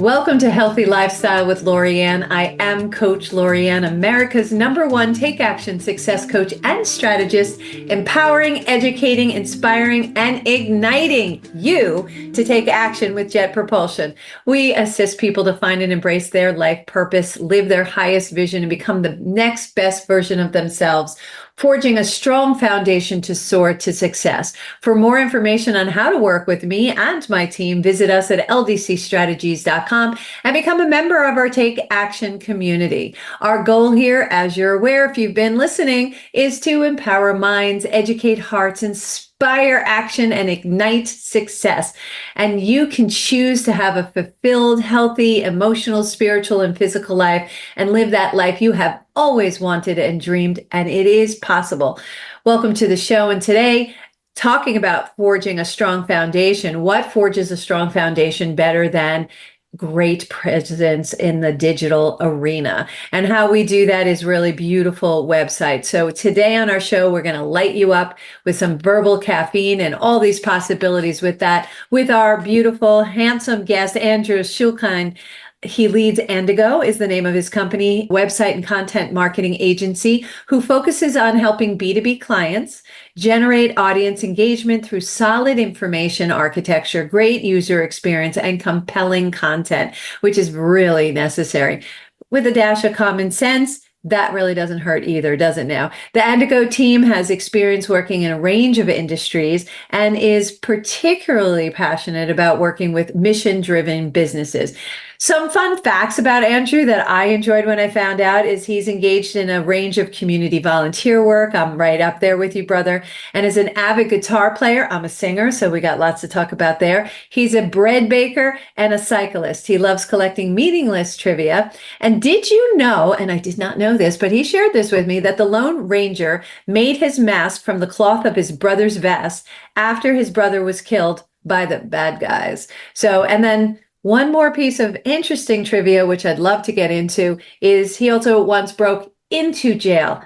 Welcome to Healthy Lifestyle with Lorianne. I am Coach Lorianne, America's #1 take action success coach and strategist, empowering, educating, inspiring, and igniting you to take action with jet propulsion. We assist people to find and embrace their life purpose, live their highest vision, and become the next best version of themselves, forging a strong foundation to soar to success. For more information on how to work with me and my team, visit us at ldcstrategies.com and become a member of our Take Action community. Our goal here, as you're aware, if you've been listening, is to empower minds, educate hearts, inspire action, and ignite success. And you can choose to have a fulfilled, healthy, emotional, spiritual, and physical life and live that life you have always wanted and dreamed, and it is possible. Welcome to the show. And today, talking about forging a strong foundation. What forges a strong foundation better than great presence in the digital arena? And how we do that is really beautiful website. So today on our show, we're going to light you up with some verbal caffeine and all these possibilities with that, with our beautiful, handsome guest, Andrew Schulkind. He leads Indigo, is the name of his company, website and content marketing agency, who focuses on helping B2B clients generate audience engagement through solid information architecture, great user experience, and compelling content, which is really necessary. With a dash of common sense, that really doesn't hurt either, does it now? The Indigo team has experience working in a range of industries and is particularly passionate about working with mission-driven businesses. Some fun facts about Andrew that I enjoyed when I found out is he's engaged in a range of community volunteer work. I'm right up there with you, brother. And as an avid guitar player, I'm a singer, so we got lots to talk about there. He's a bread baker and a cyclist. He loves collecting meaningless trivia. And did you know, and I did not know this, but he shared this with me, that the Lone Ranger made his mask from the cloth of his brother's vest after his brother was killed by the bad guys. So, and then one more piece of interesting trivia, which I'd love to get into, is he also once broke into jail.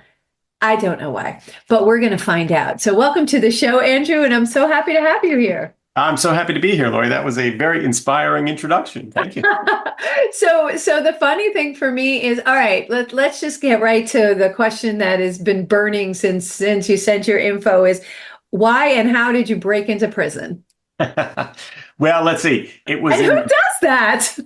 I don't know why, but we're going to find out. So welcome to the show, Andrew, and I'm so happy to have you here. I'm so happy to be here, Lori. That was a very inspiring introduction. Thank you. So the funny thing for me is, all right, let's just get right to the question that has been burning since you sent your info is, why and how did you break into prison? Well, let's see. It was. And who does that?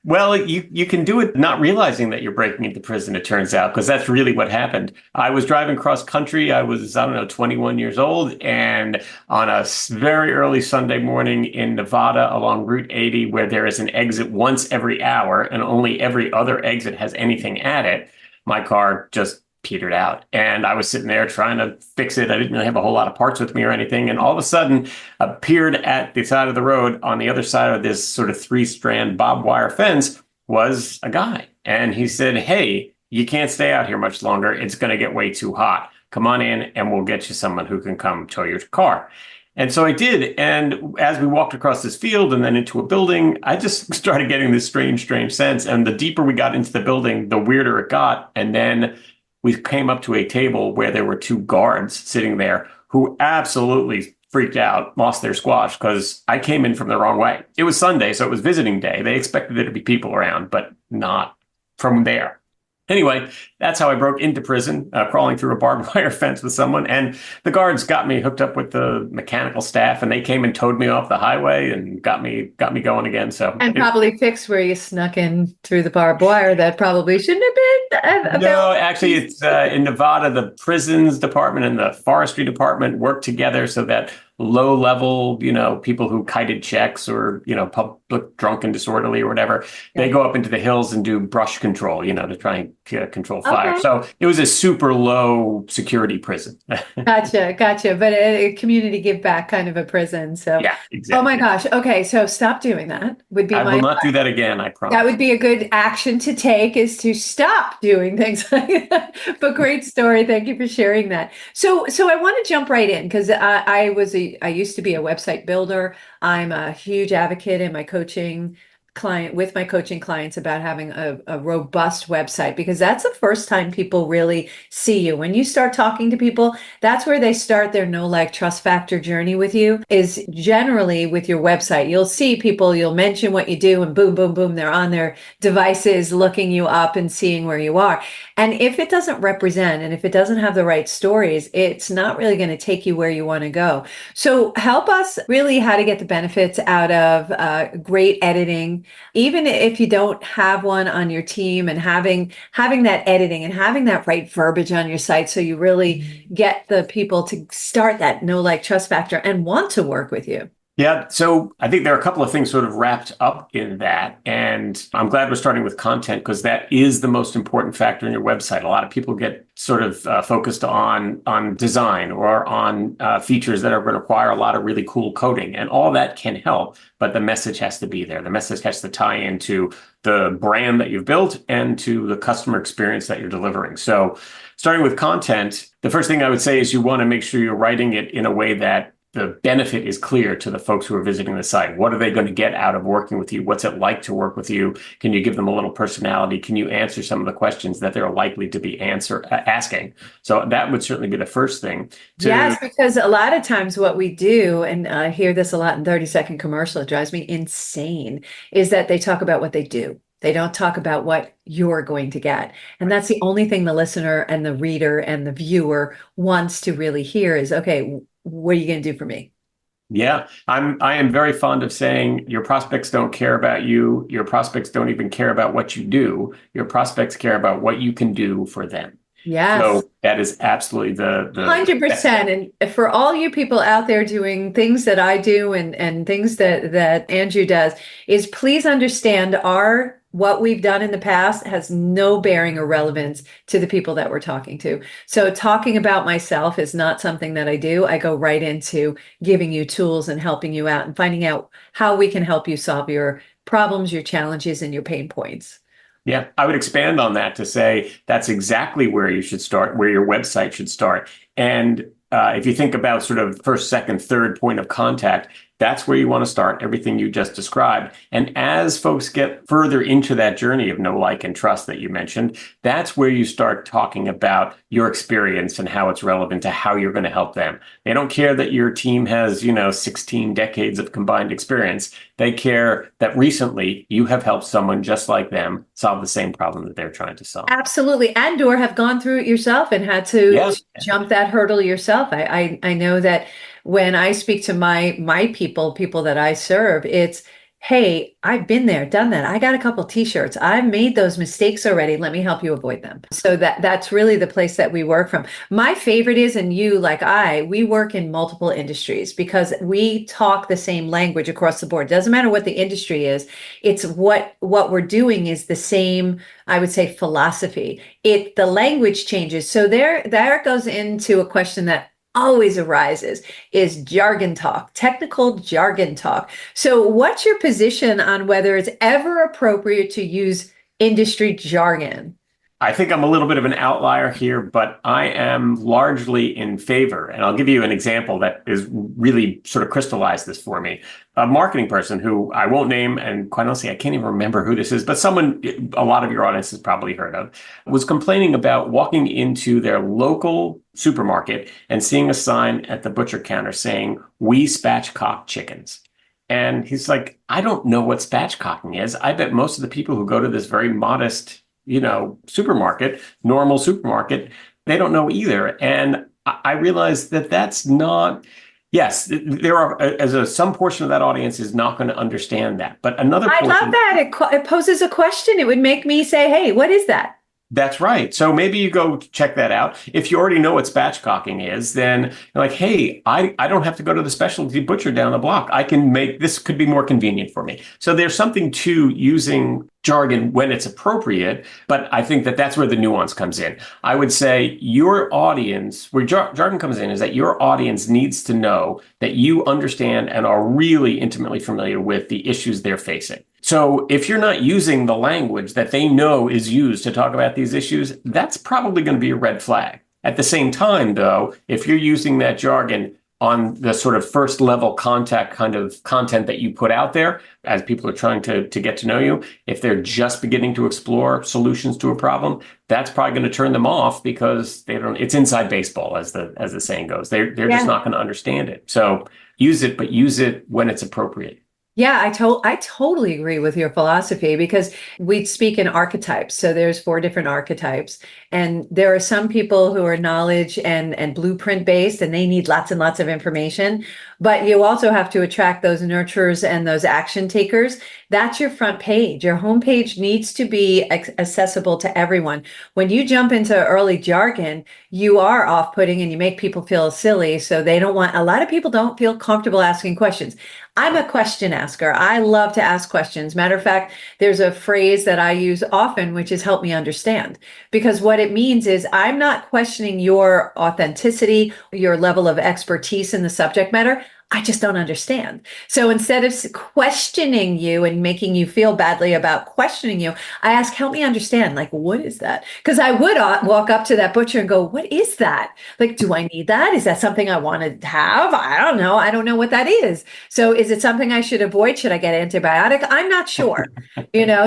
Well, you can do it not realizing that you're breaking into prison, it turns out, because that's really what happened. I was driving cross country. I was, 21 years old. And on a very early Sunday morning in Nevada along Route 80, where there is an exit once every hour and only every other exit has anything at it, my car just petered out. And I was sitting there trying to fix it. I didn't really have a whole lot of parts with me or anything. And all of a sudden appeared at the side of the road on the other side of this sort of 3-strand barbed wire fence was a guy. And he said, "Hey, you can't stay out here much longer. It's going to get way too hot. Come on in and we'll get you someone who can come tow your car." And so I did. And as we walked across this field and then into a building, I just started getting this strange sense. And the deeper we got into the building, the weirder it got. And then we came up to a table where there were 2 guards sitting there who absolutely freaked out, lost their squash, because I came in from the wrong way. It was Sunday, so it was visiting day. They expected there to be people around, but not from there. Anyway, that's how I broke into prison, crawling through a barbed wire fence with someone. And the guards got me hooked up with the mechanical staff, and they came and towed me off the highway and got me going again. So and probably fixed where you snuck in through the barbed wire. That probably shouldn't have been. No, actually, it's in Nevada. The prisons department and the forestry department work together so that low-level, people who kited checks or, public drunk and disorderly or whatever, they go up into the hills and do brush control, to try and control fire. Okay. So it was a super low security prison. Gotcha. But a community give back kind of a prison. So yeah, exactly. Oh my gosh. Okay, so stop doing that. Would be I will not do that again, I promise. That would be a good action to take, is to stop doing things like that. But great story. Thank you for sharing that. So I want to jump right in because I used to be a website builder. I'm a huge advocate in my coaching with my coaching clients about having a robust website, because that's the first time people really see you. When you start talking to people, that's where they start their know, like, trust factor journey with you, is generally with your website. You'll see people, you'll mention what you do, and boom, boom, boom, they're on their devices looking you up and seeing where you are. And if it doesn't represent, and if it doesn't have the right stories, it's not really going to take you where you want to go. So help us really how to get the benefits out of great editing, even if you don't have one on your team, and having that editing and having that right verbiage on your site, so you really get the people to start that know, like, trust factor and want to work with you. Yeah, so I think there are a couple of things sort of wrapped up in that. And I'm glad we're starting with content, because that is the most important factor in your website. A lot of people get sort of focused on design or on features that are going to require a lot of really cool coding. And all that can help, but the message has to be there. The message has to tie into the brand that you've built and to the customer experience that you're delivering. So starting with content, the first thing I would say is you want to make sure you're writing it in a way that the benefit is clear to the folks who are visiting the site. What are they going to get out of working with you? What's it like to work with you? Can you give them a little personality? Can you answer some of the questions that they're likely to be asking? So that would certainly be the first thing. Yes, because a lot of times what we do, and I hear this a lot in 30-second commercial, it drives me insane, is that they talk about what they do. They don't talk about what you're going to get. And that's the only thing the listener and the reader and the viewer wants to really hear is, okay, what are you going to do for me? Yeah, I am very fond of saying your prospects don't care about you. Your prospects don't even care about what you do. Your prospects care about what you can do for them. Yes. So that is absolutely the 100%. And for all you people out there doing things that I do and things that Andrew does, is please understand what we've done in the past has no bearing or relevance to the people that we're talking to. So talking about myself is not something that I do. I go right into giving you tools and helping you out and finding out how we can help you solve your problems, your challenges, and your pain points. Yeah, I would expand on that to say that's exactly where you should start, where your website should start. And if you think about sort of first, second, third point of contact, that's where you want to start, everything you just described. And as folks get further into that journey of know, like, and trust that you mentioned, that's where you start talking about your experience and how it's relevant to how you're going to help them. They don't care that your team has, 16 decades of combined experience. They care that recently you have helped someone just like them solve the same problem that they're trying to solve. Absolutely. And or have gone through it yourself and had to jump that hurdle yourself. I know that when I speak to my people that I serve, it's, hey, I've been there, done that. I got a couple t-shirts. I've made those mistakes already. Let me help you avoid them. So that's really the place that we work from. My favorite is, and you, like we work in multiple industries because we talk the same language across the board. Doesn't matter what the industry is. It's what we're doing is the same, I would say, philosophy. The language changes. So there goes into a question that always arises is jargon talk, technical jargon talk. So what's your position on whether it's ever appropriate to use industry jargon? I think I'm a little bit of an outlier here, but I am largely in favor. And I'll give you an example that is really sort of crystallized this for me. A marketing person who I won't name, and quite honestly, I can't even remember who this is, but someone a lot of your audience has probably heard of, was complaining about walking into their local supermarket and seeing a sign at the butcher counter saying, "We spatchcock chickens." And he's like, I don't know what spatchcocking is. I bet most of the people who go to this very modest supermarket, normal supermarket, they don't know either. And I realized that that's not, yes, there are, some portion of that audience is not going to understand that. But another portion. I love that. It poses a question. It would make me say, hey, what is that? That's right. So maybe you go check that out. If you already know what spatchcocking is, then you're like, hey, I don't have to go to the specialty butcher down the block. I can this could be more convenient for me. So there's something to using jargon when it's appropriate, but I think that that's where the nuance comes in. I would say your audience, where jargon comes in, is that your audience needs to know that you understand and are really intimately familiar with the issues they're facing. So if you're not using the language that they know is used to talk about these issues, that's probably going to be a red flag. At the same time, though, if you're using that jargon on the sort of first level contact kind of content that you put out there as people are trying to get to know you. If they're just beginning to explore solutions to a problem, that's probably going to turn them off because they don't, it's inside baseball, as the saying goes. They're just not going to understand it. So use it, but use it when it's appropriate. Yeah, I totally agree with your philosophy because we speak in archetypes. So there's 4 different archetypes, and there are some people who are knowledge and blueprint based, and they need lots and lots of information. But you also have to attract those nurturers and those action takers. That's your front page. Your homepage needs to be accessible to everyone. When you jump into early jargon, you are off-putting and you make people feel silly. So they don't want, a lot of people don't feel comfortable asking questions. I'm a question asker. I love to ask questions. Matter of fact, there's a phrase that I use often, which is help me understand. Because what it means is I'm not questioning your authenticity, your level of expertise in the subject matter. I just don't understand. So instead of questioning you and making you feel badly about questioning you, I ask, help me understand. Like, what is that? Because I would walk up to that butcher and go, what is that? Like, do I need that? Is that something I want to have? I don't know. I don't know what that is. So is it something I should avoid? Should I get an antibiotic? I'm not sure.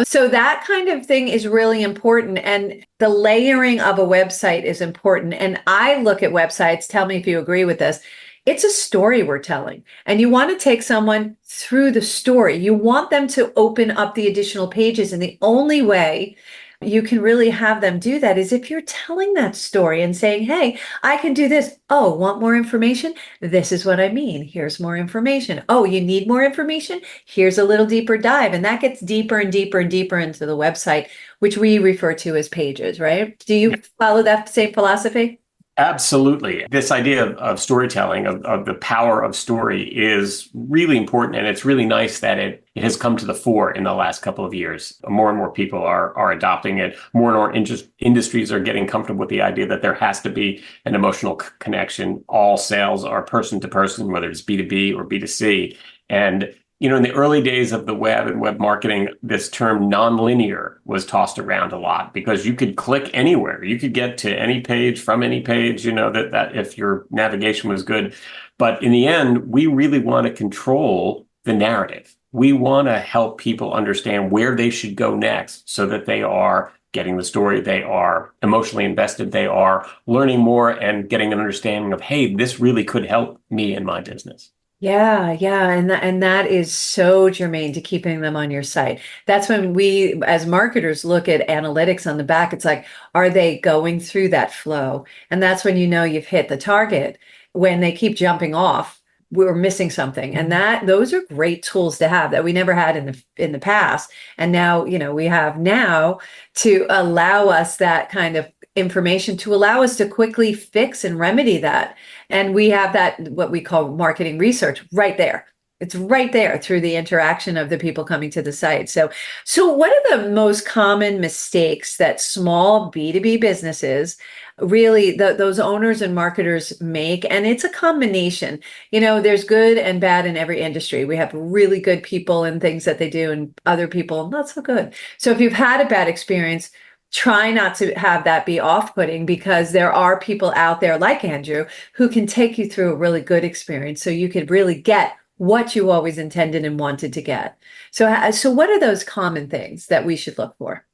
So that kind of thing is really important. And the layering of a website is important. And I look at websites, tell me if you agree with this. It's a story we're telling, and you want to take someone through the story. You want them to open up the additional pages. And the only way you can really have them do that is if you're telling that story and saying, hey, I can do this. Oh, want more information? This is what I mean. Here's more information. Oh, you need more information? Here's a little deeper dive. And that gets deeper and deeper and deeper into the website, which we refer to as pages, right? Do you follow that same philosophy? Absolutely. This idea of storytelling, of the power of story is really important. And it's really nice that it has come to the fore in the last couple of years. More and more people are adopting it. More and more industries are getting comfortable with the idea that there has to be an emotional connection. All sales are person to person, whether it's B2B or B2C. And in the early days of the web and web marketing, this term nonlinear was tossed around a lot because you could click anywhere. You could get to any page from any page, that if your navigation was good. But in the end, we really want to control the narrative. We want to help people understand where they should go next so that they are getting the story, they are emotionally invested, they are learning more and getting an understanding of, hey, this really could help me in my business. Yeah, yeah. And that is so germane to keeping them on your site. That's when we, as marketers, look at analytics on the back. It's like, are they going through that flow? And that's when you've hit the target. When they keep jumping off, we're missing something. And those are great tools to have that we never had in the past. And now, we have now to allow us that kind of information to allow us to quickly fix and remedy that. And we have that, what we call marketing research right there. It's right there through the interaction of the people coming to the site. So what are the most common mistakes that small B2B businesses really, those owners and marketers make? And it's a combination. There's good and bad in every industry. We have really good people and things that they do, and other people not so good. So if you've had a bad experience, try not to have that be off-putting, because there are people out there like Andrew who can take you through a really good experience so you could really get what you always intended and wanted to get. So what are those common things that we should look for?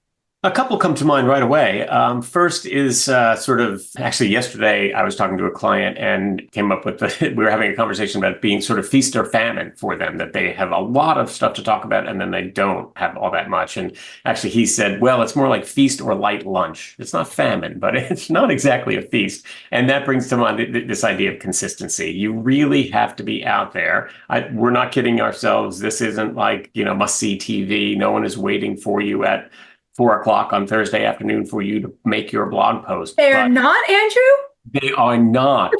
A couple come to mind right away. First is actually yesterday I was talking to a client and came up with we were having a conversation about it being sort of feast or famine for them, that they have a lot of stuff to talk about and then they don't have all that much. And actually he said, well, it's more like feast or light lunch. It's not famine, but it's not exactly a feast. And that brings to mind this idea of consistency. You really have to be out there. We're not kidding ourselves. This isn't like, must-see TV. No one is waiting for you at 4 o'clock on Thursday afternoon for you to make your blog post. They're not, Andrew? They are not.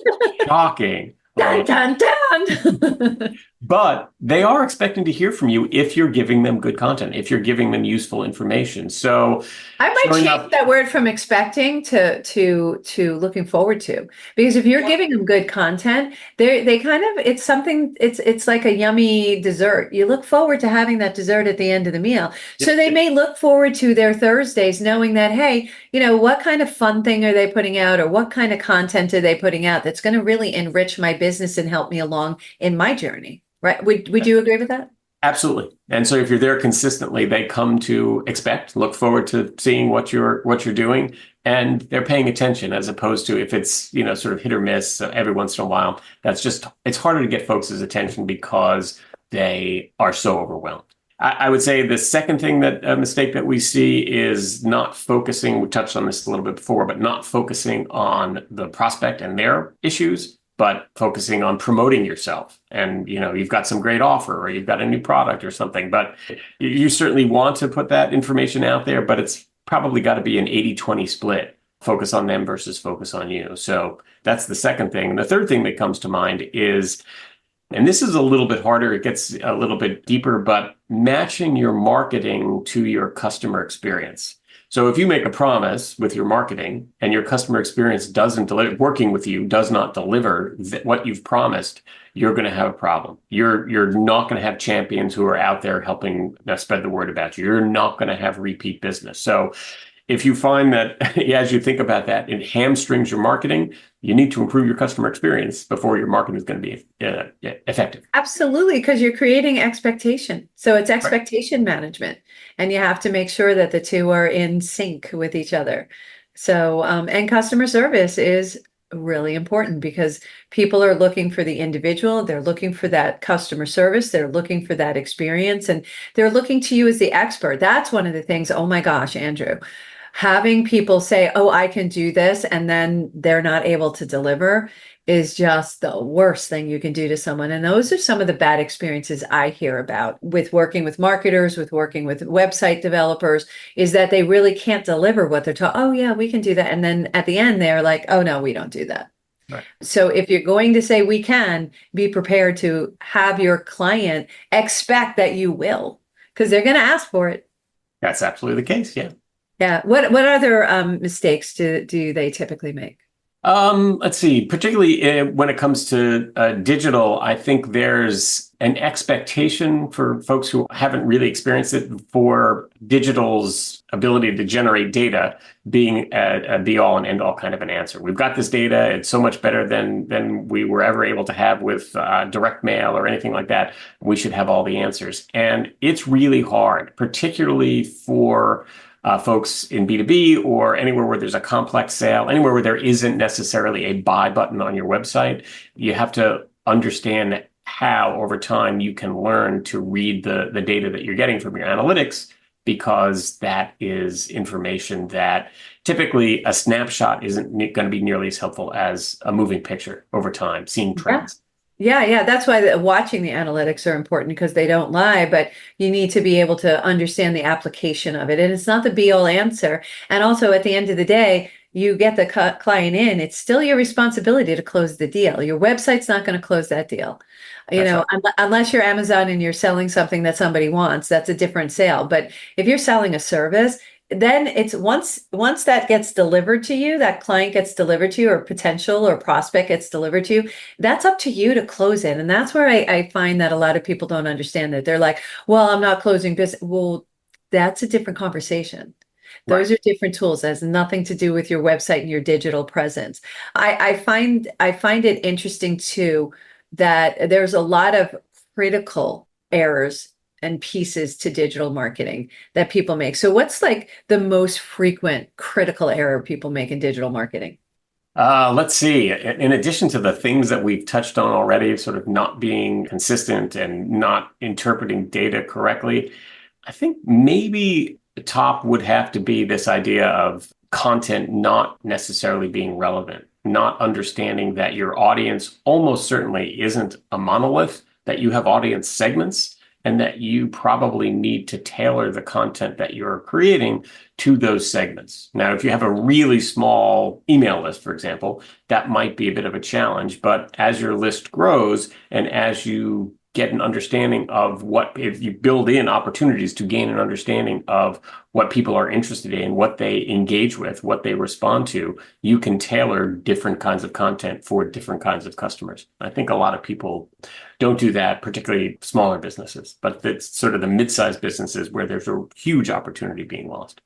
Shocking. Dun, dun, dun. fun. But they are expecting to hear from you if you're giving them good content, if you're giving them useful information. So I might showing change up, that word from expecting to looking forward to. Because if you're yeah, giving them good content, they kind of it's something it's like a yummy dessert. You look forward to having that dessert at the end of the meal. So yep, they may look forward to their Thursdays knowing that, hey, what kind of fun thing are they putting out or what kind of content are they putting out that's going to really enrich my business and help me along in my journey. Right? Would you agree with that? absolutely. And so if you're there consistently, they come to expect, look forward to seeing what you're doing, and they're paying attention as opposed to if it's, sort of hit or miss every once in a while. It's harder to get folks' attention because they are so overwhelmed. I would say the second thing that a mistake that we see is not focusing. We touched on this a little bit before, but not focusing on the prospect and their issues, but focusing on promoting yourself. And, you've got some great offer or you've got a new product or something, but you certainly want to put that information out there, but it's probably got to be an 80-20 split. Focus on them versus focus on you. So that's the second thing. And the third thing that comes to mind is, and this is a little bit harder, it gets a little bit deeper, but matching your marketing to your customer experience. So if you make a promise with your marketing and your customer experience doesn't deliver, working with you does not deliver what you've promised, you're going to have a problem. You're not going to have champions who are out there helping spread the word about you. You're not going to have repeat business. So if you find that as you think about that, it hamstrings your marketing, you need to improve your customer experience before your marketing is going to be effective. Absolutely, because you're creating expectation. So it's Right. expectation management, and you have to make sure that the two are in sync with each other. So, and customer service is really important because people are looking for the individual, they're looking for that customer service, they're looking for that experience, and they're looking to you as the expert. That's one of the things, oh my gosh, Andrew, having people say, oh, I can do this, and then they're not able to deliver is just the worst thing you can do to someone. And those are some of the bad experiences I hear about with working with marketers, with working with website developers, is that they really can't deliver what they're taught. Oh, yeah, we can do that. And then at the end, they're like, oh, no, we don't do that. Right. So if you're going to say we can, be prepared to have your client expect that you will, because they're going to ask for it. That's absolutely the case. Yeah. Yeah. What other mistakes do they typically make? Let's see, particularly when it comes to digital, I think there's an expectation for folks who haven't really experienced it for digital's ability to generate data being a be all and end all kind of an answer. We've got this data. It's so much better than we were ever able to have with direct mail or anything like that. We should have all the answers. And it's really hard, particularly for folks in B2B or anywhere where there's a complex sale, anywhere where there isn't necessarily a buy button on your website. You have to understand how over time you can learn to read the data that you're getting from your analytics, because that is information that typically a snapshot isn't going to be nearly as helpful as a moving picture over time, seeing trends. Yeah. That's why watching the analytics are important, because they don't lie, but you need to be able to understand the application of it. And it's not the be all answer. And also at the end of the day, you get the client in, it's still your responsibility to close the deal. Your website's not going to close that deal. That's right. Unless you're Amazon and you're selling something that somebody wants, that's a different sale. But if you're selling a service, then it's once that gets delivered to you, that client gets delivered to you, or potential or prospect gets delivered to you, that's up to you to close it. And that's where I find that a lot of people don't understand that. They're like, well, I'm not closing business. Well, that's a different conversation. Right. Those are different tools. It has nothing to do with your website and your digital presence. I find it interesting too that there's a lot of critical errors and pieces to digital marketing that people make. So what's like the most frequent critical error people make in digital marketing? Let's see. In addition to the things that we've touched on already, sort of not being consistent and not interpreting data correctly, I think maybe the top would have to be this idea of content not necessarily being relevant, not understanding that your audience almost certainly isn't a monolith, that you have audience segments. and that you probably need to tailor the content that you're creating to those segments. Now, if you have a really small email list, for example, that might be a bit of a challenge. But as your list grows and as you get an understanding of if you build in opportunities to gain an understanding of what people are interested in, what they engage with, what they respond to, you can tailor different kinds of content for different kinds of customers. I think a lot of people don't do that, particularly smaller businesses, but it's sort of the mid-sized businesses where there's a huge opportunity being lost.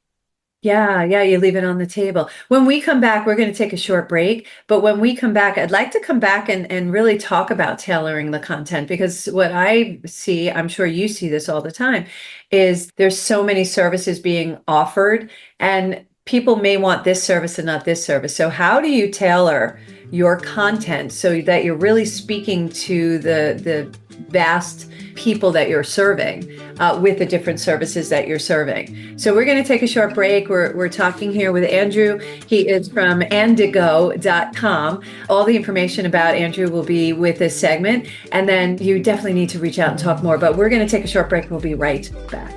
Yeah, you leave it on the table. When we come back, we're going to take a short break. But when we come back, I'd like to come back and really talk about tailoring the content, because what I see, I'm sure you see this all the time, is there's so many services being offered and people may want this service and not this service. So how do you tailor your content so that you're really speaking to the vast people that you're serving with the different services that you're serving? So we're going to take a short break. We're talking here with Andrew. He is from andigo.com. All the information about Andrew will be with this segment. And then you definitely need to reach out and talk more. But we're going to take a short break. We'll be right back.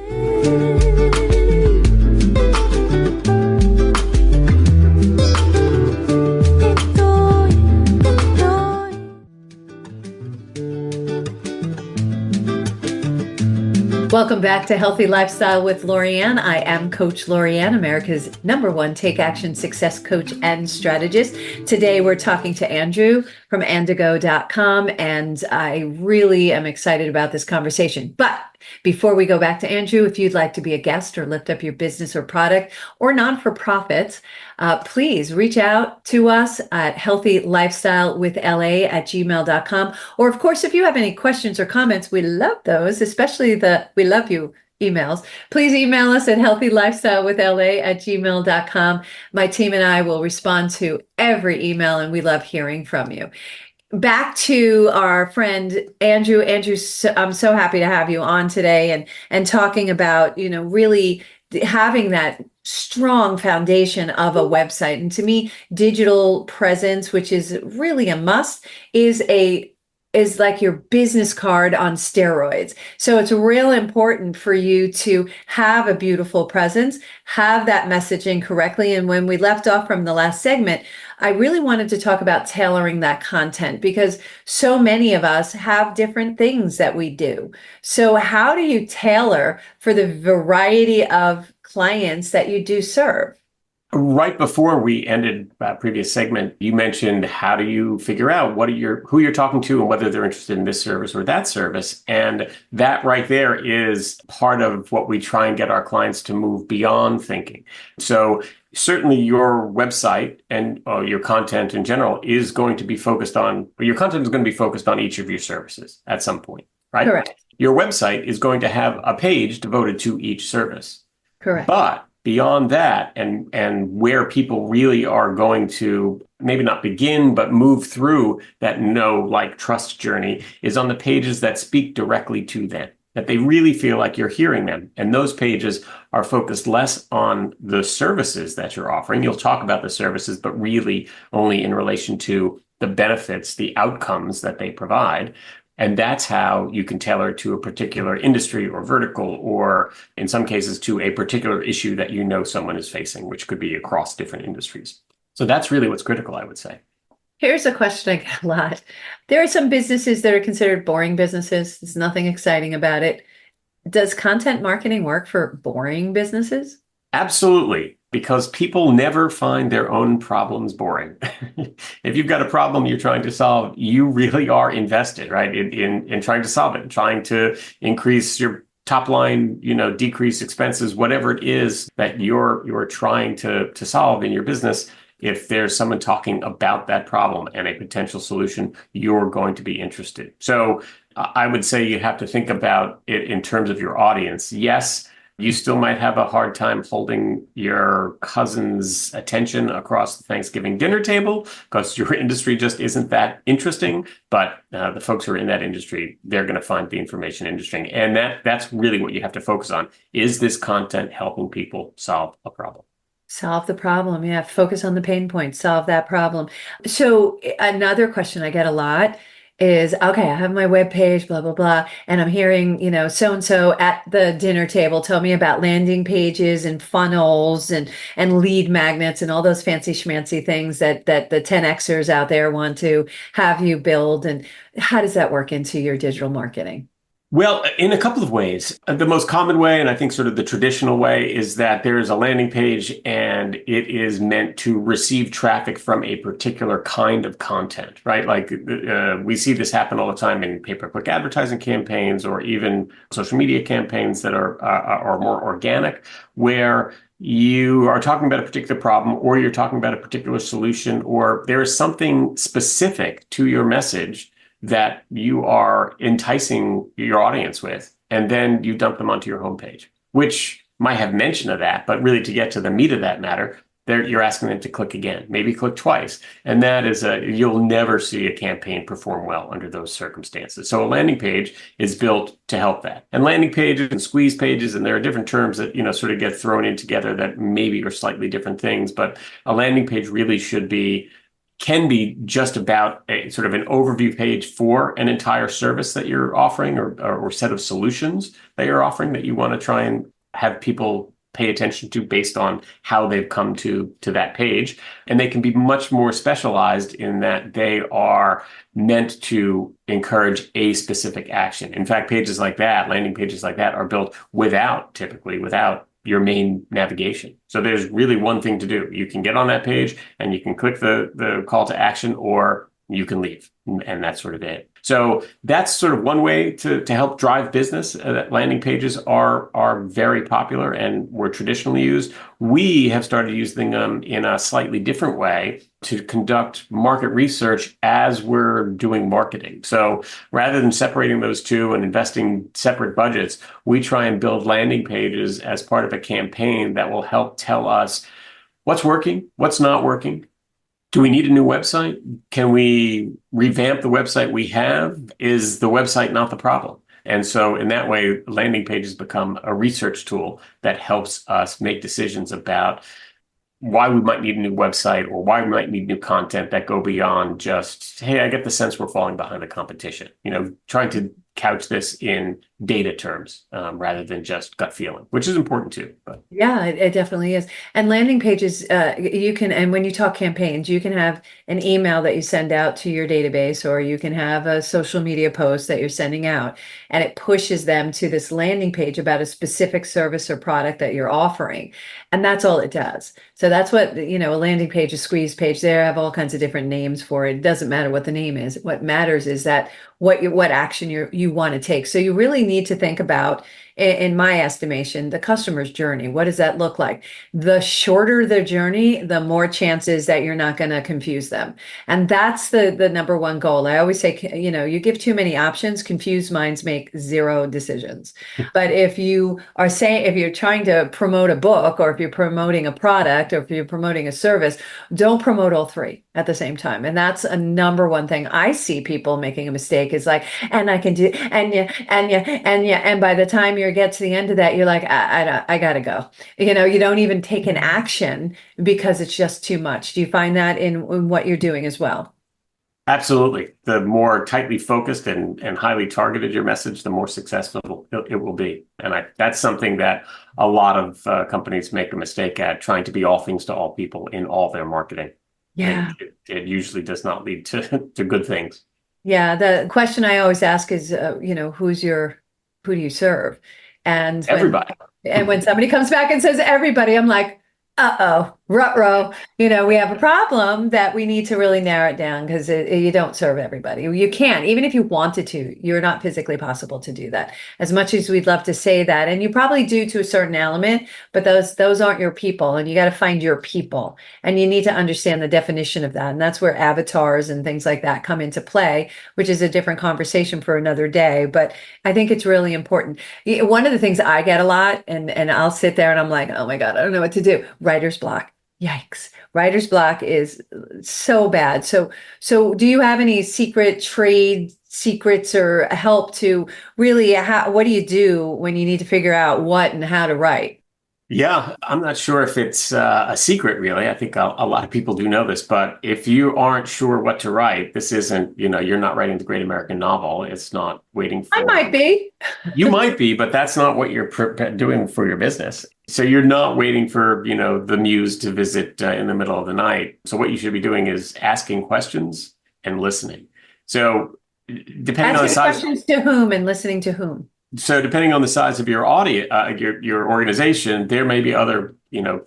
Welcome back to Healthy Lifestyle with Lorianne. I am Coach Lorianne, America's #1 Take Action Success Coach and Strategist. Today we're talking to Andrew from andigo.com, and I really am excited about this conversation. But before we go back to Andrew, if you'd like to be a guest or lift up your business or product or non-for-profits, please reach out to us at healthylifestylewithla@gmail.com. Or of course, if you have any questions or comments, we love those, especially the we love you emails. Please email us at healthylifestylewithla@gmail.com. My team and I will respond to every email, and we love hearing from you. Back to our friend Andrew. Andrew, I'm so happy to have you on today and talking about, really having that strong foundation of a website. And to me, digital presence, which is really a must, is like your business card on steroids. So it's real important for you to have a beautiful presence, have that messaging correctly. And when we left off from the last segment, I really wanted to talk about tailoring that content, because so many of us have different things that we do. So how do you tailor for the variety of clients that you do serve? Right before we ended that previous segment, you mentioned how do you figure out who you're talking to and whether they're interested in this service or that service. And that right there is part of what we try and get our clients to move beyond thinking. So certainly your website and your content in general is going to be focused on, your content is going to be focused on each of your services at some point, right? Correct. Your website is going to have a page devoted to each service. Correct. But beyond that, and where people really are going to maybe not begin, but move through that trust journey is on the pages that speak directly to them, that they really feel like you're hearing them. And those pages are focused less on the services that you're offering. You'll talk about the services, but really only in relation to the benefits, the outcomes that they provide. And that's how you can tailor it to a particular industry or vertical, or in some cases to a particular issue that someone is facing, which could be across different industries. So that's really what's critical, I would say. Here's a question I get a lot. There are some businesses that are considered boring businesses. There's nothing exciting about it. Does content marketing work for boring businesses? Absolutely, because people never find their own problems boring. If you've got a problem you're trying to solve, you really are invested, right, in trying to solve it, trying to increase your top line, decrease expenses, whatever it is that you're trying to solve in your business. If there's someone talking about that problem and a potential solution, you're going to be interested. So I would say you have to think about it in terms of your audience. Yes, you still might have a hard time holding your cousin's attention across the Thanksgiving dinner table because your industry just isn't that interesting. But the folks who are in that industry, they're going to find the information interesting. And that's really what you have to focus on. Is this content helping people solve a problem? Solve the problem. Yeah. Focus on the pain point, solve that problem. So another question I get a lot is, okay, I have my web page, blah, blah, blah. And I'm hearing, so and so at the dinner table tell me about landing pages and funnels and lead magnets and all those fancy schmancy things that the 10Xers out there want to have you build. And how does that work into your digital marketing? Well, in a couple of ways. The most common way, and I think sort of the traditional way, is that there is a landing page and it is meant to receive traffic from a particular kind of content, right? Like we see this happen all the time in pay-per-click advertising campaigns or even social media campaigns that are more organic, where you are talking about a particular problem or you're talking about a particular solution, or there is something specific to your message that you are enticing your audience with, and then you dump them onto your homepage, which might have mention of that, but really to get to the meat of that matter, you're asking them to click again, maybe click twice. And that is you'll never see a campaign perform well under those circumstances. So a landing page is built to help that. And landing pages and squeeze pages, and there are different terms that, sort of get thrown in together that maybe are slightly different things, but a landing page really can be just about a sort of an overview page for an entire service that you're offering or set of solutions that you're offering that you want to try and have people pay attention to based on how they've come to that page. And they can be much more specialized in that they are meant to encourage a specific action. In fact, pages like that, landing pages like that, are built typically without your main navigation. So there's really one thing to do. You can get on that page and you can click the call to action, or you can leave, and that's sort of it. So that's sort of one way to help drive business. Landing pages are very popular and were traditionally used. We have started using them in a slightly different way to conduct market research as we're doing marketing. So rather than separating those two and investing separate budgets, we try and build landing pages as part of a campaign that will help tell us what's working, what's not working. Do we need a new website? Can we revamp the website we have? Is the website not the problem? And so in that way, landing pages become a research tool that helps us make decisions about why we might need a new website or why we might need new content that go beyond just, hey, I get the sense we're falling behind the competition. Trying to couch this in data terms rather than just gut feeling, which is important too. But Yeah, it definitely is. And landing pages, and when you talk campaigns, you can have an email that you send out to your database, or you can have a social media post that you're sending out, and it pushes them to this landing page about a specific service or product that you're offering. And that's all it does. So that's what, a landing page, a squeeze page, they have all kinds of different names for it. It doesn't matter what the name is. What matters is that what action you want to take. So you really need to think about, in my estimation, the customer's journey. What does that look like? The shorter the journey, the more chances that you're not going to confuse them. And that's the number one goal. I always say, you give too many options, confused minds make zero decisions. But if you're trying to promote a book, or if you're promoting a product, or if you're promoting a service, don't promote all three at the same time. And that's a number one thing I see people making a mistake, is like, and I can do, and yeah, and yeah, and yeah. And by the time you get to the end of that, you're like, I gotta go. You don't even take an action because it's just too much. Do you find that in what you're doing as well? absolutely. The more tightly focused and highly targeted your message, the more successful it will be. And that's something that a lot of companies make a mistake at, trying to be all things to all people in all their marketing. Yeah. And it usually does not lead to good things. Yeah. The question I always ask is, who do you serve? And Everybody. when somebody comes back and says everybody, I'm like, uh-oh, ruh-roh. We have a problem that we need to really narrow it down, because you don't serve everybody. You can't, even if you wanted to, you're not physically possible to do that. As much as we'd love to say that, and you probably do to a certain element, but those aren't your people, and you got to find your people, and you need to understand the definition of that. And that's where avatars and things like that come into play, which is a different conversation for another day. But I think it's really important. One of the things I get a lot, and I'll sit there and I'm like, oh my God, I don't know what to do. Writer's block. Yikes. Writer's block is so bad. So do you have any trade secrets or help to really, what do you do when you need to figure out what and how to write? Yeah, I'm not sure if it's a secret, really. I think a lot of people do know this, but if you aren't sure what to write, this isn't, you're not writing the great American novel. It's not waiting I for, might be. you might be, but that's not what you're doing for your business. So you're not waiting for, the muse to visit in the middle of the night. So what you should be doing is asking questions and listening. So depending on the Asking size. questions to whom and listening to whom. So depending on the size of your audience, your organization, there may be other,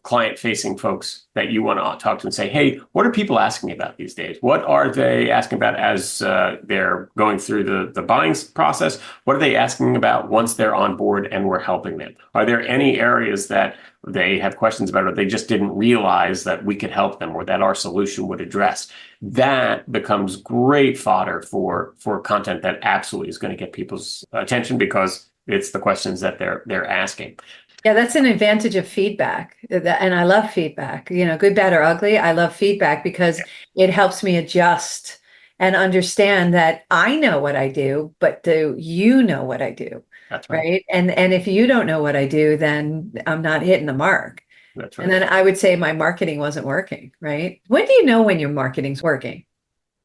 client-facing folks that you want to talk to and say, "Hey, what are people asking about these days? What are they asking about as they're going through the buying process? What are they asking about once they're on board and we're helping them? Are there any areas that they have questions about, or they just didn't realize that we could help them, or that our solution would address?" That becomes great fodder for content that absolutely is going to get people's attention because it's the questions that they're asking. Yeah, that's an advantage of feedback. And I love feedback, good, bad, or ugly. I love feedback because it helps me adjust and understand that I know what I do, but do you know what I do? That's right. Right. And if you don't know what I do, then I'm not hitting the mark. That's And right. then I would say my marketing wasn't working, right? When do you know when your marketing's working?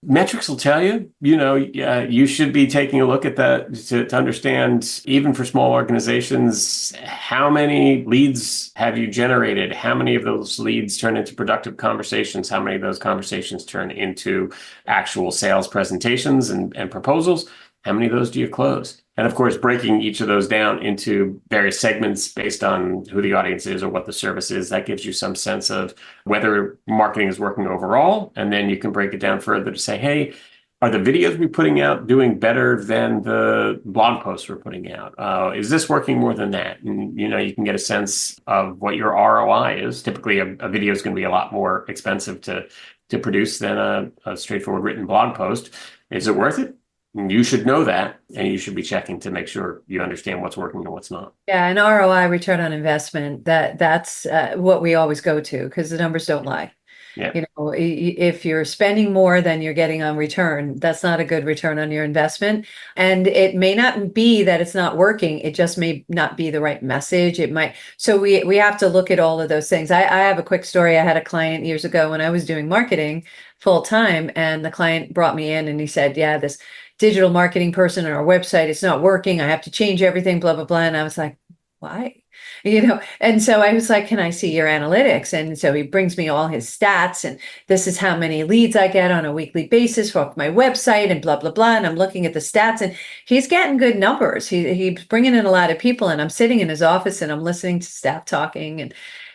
Metrics will tell you, you should be taking a look at that to understand, even for small organizations, how many leads have you generated? How many of those leads turn into productive conversations? How many of those conversations turn into actual sales presentations and proposals? How many of those do you close? And of course, breaking each of those down into various segments based on who the audience is or what the service is, that gives you some sense of whether marketing is working overall. And then you can break it down further to say, hey, are the videos we're putting out doing better than the blog posts we're putting out? Is this working more than that? And, you can get a sense of what your ROI is. Typically, a video is going to be a lot more expensive to produce than a straightforward written blog post. Is it worth it? You should know that, and you should be checking to make sure you understand what's working and what's not. Yeah, an ROI, return on investment, that's what we always go to because the numbers don't lie. Yeah, If you're spending more than you're getting on return, that's not a good return on your investment. And it may not be that it's not working. It just may not be the right message. It might. So we have to look at all of those things. I have a quick story. I had a client years ago when I was doing marketing full time, and the client brought me in and he said, yeah, this digital marketing person on our website, it's not working. I have to change everything, blah, blah, blah. And I was like, why? And so I was like, can I see your analytics? And so he brings me all his stats, and this is how many leads I get on a weekly basis off my website and blah, blah, blah. And I'm looking at the stats, and he's getting good numbers. He's bringing in a lot of people, and I'm sitting in his office and I'm listening to staff talking,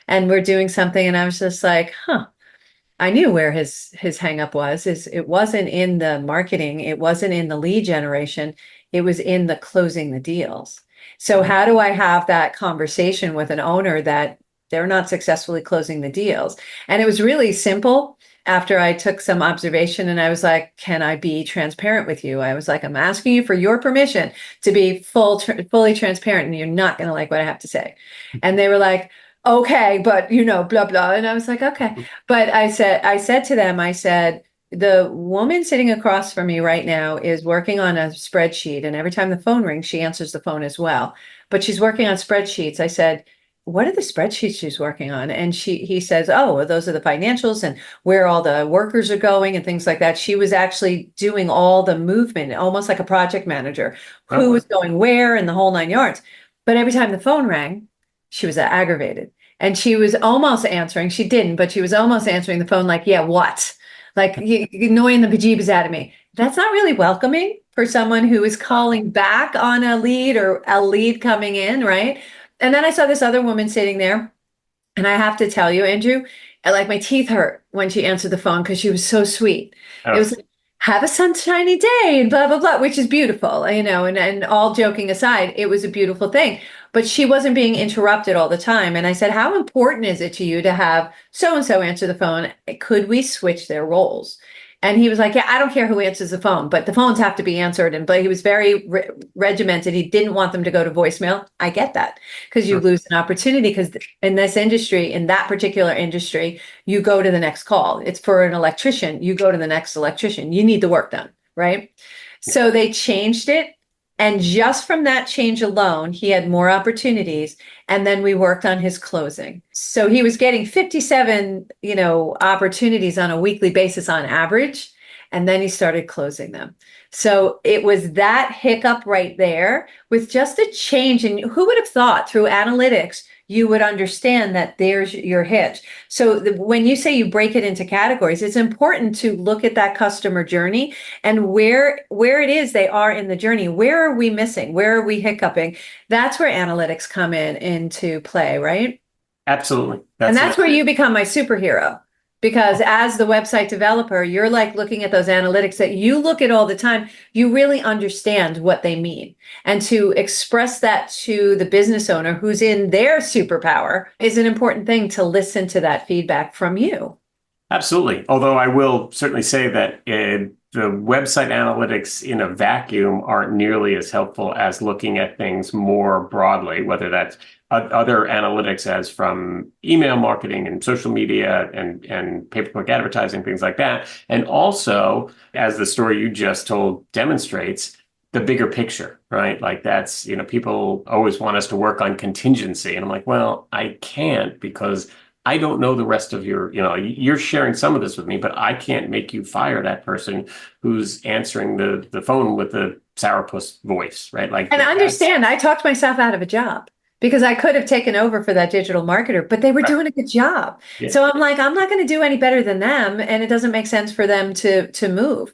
and we're doing something. And I was just like, huh. I knew where his hang up was, is it wasn't in the marketing, it wasn't in the lead generation, it was in the closing the deals. So how do I have that conversation with an owner that they're not successfully closing the deals? And it was really simple. After I took some observation and I was like, can I be transparent with you? I was like, I'm asking you for your permission to be fully transparent, and you're not going to like what I have to say. And they were like, okay, but blah, blah. And I was like, okay. But I said to them, I said, the woman sitting across from me right now is working on a spreadsheet. And every time the phone rings, she answers the phone as well. But she's working on spreadsheets. I said, what are the spreadsheets she's working on? And he says, oh, well, those are the financials and where all the workers are going and things like that. She was actually doing all the movement, almost like a project manager, who was going where and the whole nine yards. But every time the phone rang, she was aggravated. And she was almost answering. She didn't, but she was almost answering the phone like, yeah, what? Like annoying the bejeebus out of me. That's not really welcoming for someone who is calling back on a lead or a lead coming in, right? And then I saw this other woman sitting there. And I have to tell you, Andrew, like my teeth hurt when she answered the phone because she was so sweet. It was like, have a sunshiny day and blah, blah, blah, which is beautiful, and all joking aside, it was a beautiful thing. But she wasn't being interrupted all the time. And I said, how important is it to you to have so-and-so answer the phone? Could we switch their roles? And he was like, yeah, I don't care who answers the phone, but the phones have to be answered. But he was very regimented. He didn't want them to go to voicemail. I get that because you lose an opportunity, because in this industry, in that particular industry, you go to the next call. It's for an electrician. You go to the next electrician. You need the work done, right? So they changed it. And just from that change alone, he had more opportunities. And then we worked on his closing. So he was getting 57, opportunities on a weekly basis on average. And then he started closing them. So it was that hiccup right there with just a change. And who would have thought through analytics, you would understand that there's your hitch. So when you say you break it into categories, it's important to look at that customer journey and where it is they are in the journey. Where are we missing? Where are we hiccuping? That's where analytics come into play, right? Absolutely. And that's where you become my superhero. Because as the website developer, you're like looking at those analytics that you look at all the time. You really understand what they mean. And to express that to the business owner who's in their superpower is an important thing, to listen to that feedback from you. Absolutely. Although I will certainly say that the website analytics in a vacuum aren't nearly as helpful as looking at things more broadly, whether that's other analytics as from email marketing and social media and pay-per-click advertising, things like that. And also, as the story you just told demonstrates, the bigger picture, right? Like that's, people always want us to work on contingency. And I'm like, well, I can't because I don't know the rest of you're sharing some of this with me, but I can't make you fire that person who's answering the phone with the sourpuss voice, right? Like, and understand, I talked myself out of a job because I could have taken over for that digital marketer, but they were doing a good job. Yeah. So I'm like, I'm not going to do any better than them. And it doesn't make sense for them to move.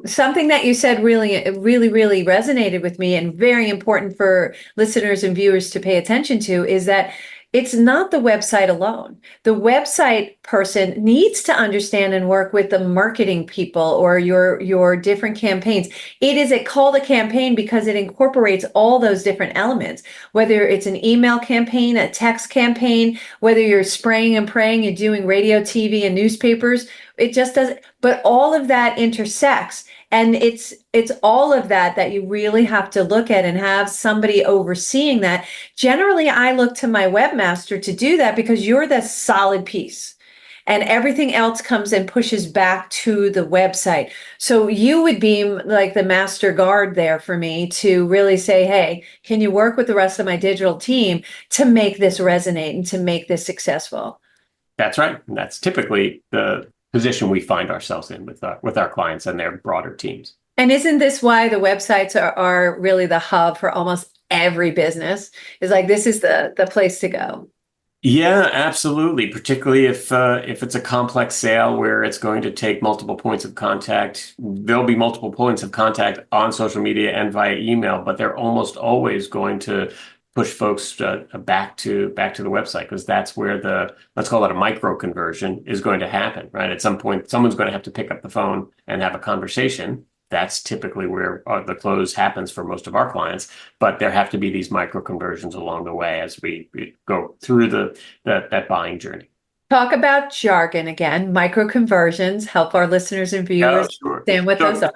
Something that you said really resonated with me and very important for listeners and viewers to pay attention to is that it's not the website alone. The website person needs to understand and work with the marketing people or your different campaigns. It is called a campaign because it incorporates all those different elements, whether it's an email campaign, a text campaign, whether you're spraying and praying and doing radio, TV, and newspapers. It just doesn't, but all of that intersects. And it's all of that you really have to look at and have somebody overseeing that. Generally, I look to my webmaster to do that because you're the solid piece. And everything else comes and pushes back to the website. So you would be like the master guard there for me to really say, hey, can you work with the rest of my digital team to make this resonate and to make this successful? That's right. And that's typically the position we find ourselves in with our clients and their broader teams. And isn't this why the websites are really the hub for almost every business? Is like, this is the place to go. Yeah, absolutely. Particularly if it's a complex sale where it's going to take multiple points of contact. There'll be multiple points of contact on social media and via email, but they're almost always going to push folks back to the website because that's where let's call it a micro conversion is going to happen, right? At some point, someone's going to have to pick up the phone and have a conversation. That's typically where the close happens for most of our clients, but there have to be these micro conversions along the way as we go through that buying journey. Talk about jargon again. Micro conversions. Help our listeners and viewers understand what those are.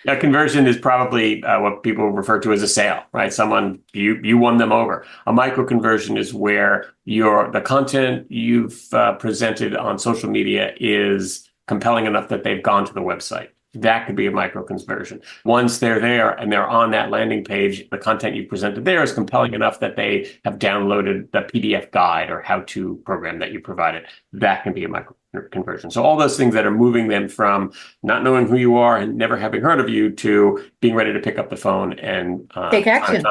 A conversion is probably what people refer to as a sale, right? Someone, you won them over. A micro conversion is where the content you've presented on social media is compelling enough that they've gone to the website. That could be a micro conversion. Once they're there and they're on that landing page, the content you presented there is compelling enough that they have downloaded the PDF guide or how-to program that you provided. That can be a micro conversion. So all those things that are moving them from not knowing who you are and never having heard of you to being ready to pick up the phone and take action.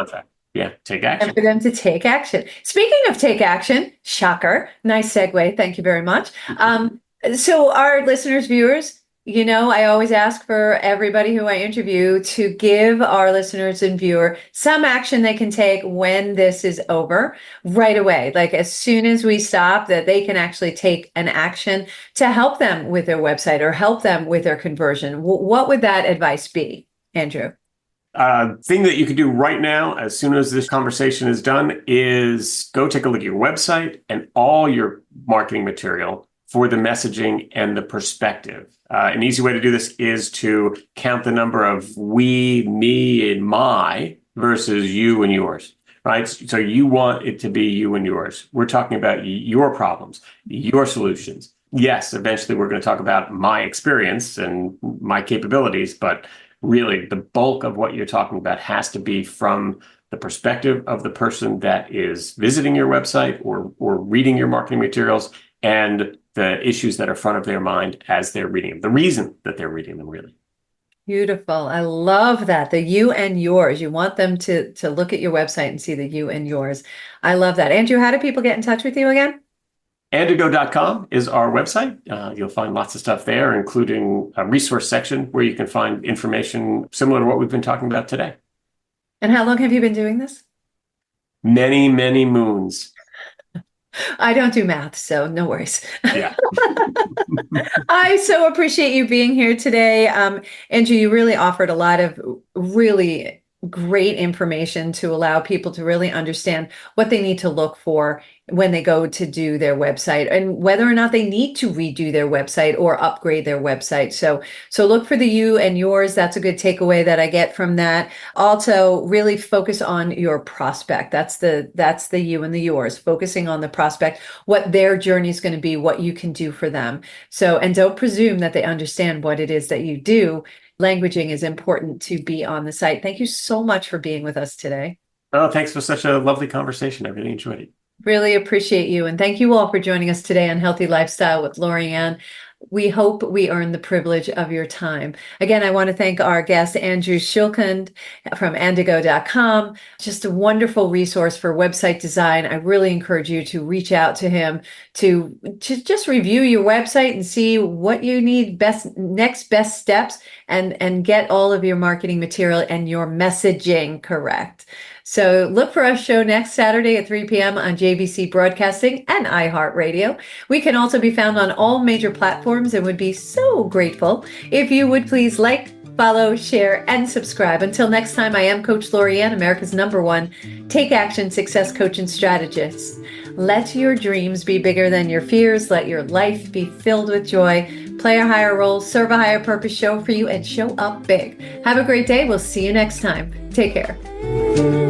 Yeah, take action. And for them to take action. Speaking of take action, shocker, nice segue. Thank you very much. So our listeners, viewers, I always ask for everybody who I interview to give our listeners and viewer some action they can take when this is over right away. Like as soon as we stop, that they can actually take an action to help them with their website or help them with their conversion. What would that advice be, Andrew? Thing that you could do right now, as soon as this conversation is done, is go take a look at your website and all your marketing material for the messaging and the perspective. An easy way to do this is to count the number of we, me, and my versus you and yours, right? So you want it to be you and yours. We're talking about your problems, your solutions. Yes, eventually we're going to talk about my experience and my capabilities, but really the bulk of what you're talking about has to be from the perspective of the person that is visiting your website or reading your marketing materials, and the issues that are front of their mind as they're reading them, the reason that they're reading them, really. Beautiful. I love that. The you and yours. You want them to look at your website and see the you and yours. I love that. Andrew, how do people get in touch with you again? Andigo.com is our website. You'll find lots of stuff there, including a resource section where you can find information similar to what we've been talking about today. And how long have you been doing this? Many, many moons. I don't do math, so no worries. Yeah. I so appreciate you being here today. Andrew, you really offered a lot of really great information to allow people to really understand what they need to look for when they go to do their website and whether or not they need to redo their website or upgrade their website. So look for the you and yours. That's a good takeaway that I get from that. Also, really focus on your prospect. That's the you and the yours, focusing on the prospect, what their journey is going to be, what you can do for them. So, and don't presume that they understand what it is that you do. Languaging is important to be on the site. Thank you so much for being with us today. Oh, thanks for such a lovely conversation. I really enjoyed it. Really appreciate you. And thank you all for joining us today on Healthy Lifestyle with Lorianne. We hope we earn the privilege of your time. Again, I want to thank our guest, Andrew Schulkind from Andigo.com. Just a wonderful resource for website design. I really encourage you to reach out to him to just review your website and see what you need next best steps and get all of your marketing material and your messaging correct. So look for our show next Saturday at 3 p.m. on JVC Broadcasting and iHeartRadio. We can also be found on all major platforms and would be so grateful if you would please like, follow, share, and subscribe. Until next time, I am Coach Lorianne, America's #1 Take Action Success Coach and Strategist. Let your dreams be bigger than your fears. Let your life be filled with joy. Play a higher role, serve a higher purpose, show for you, and show up big. Have a great day. We'll see you next time. Take care.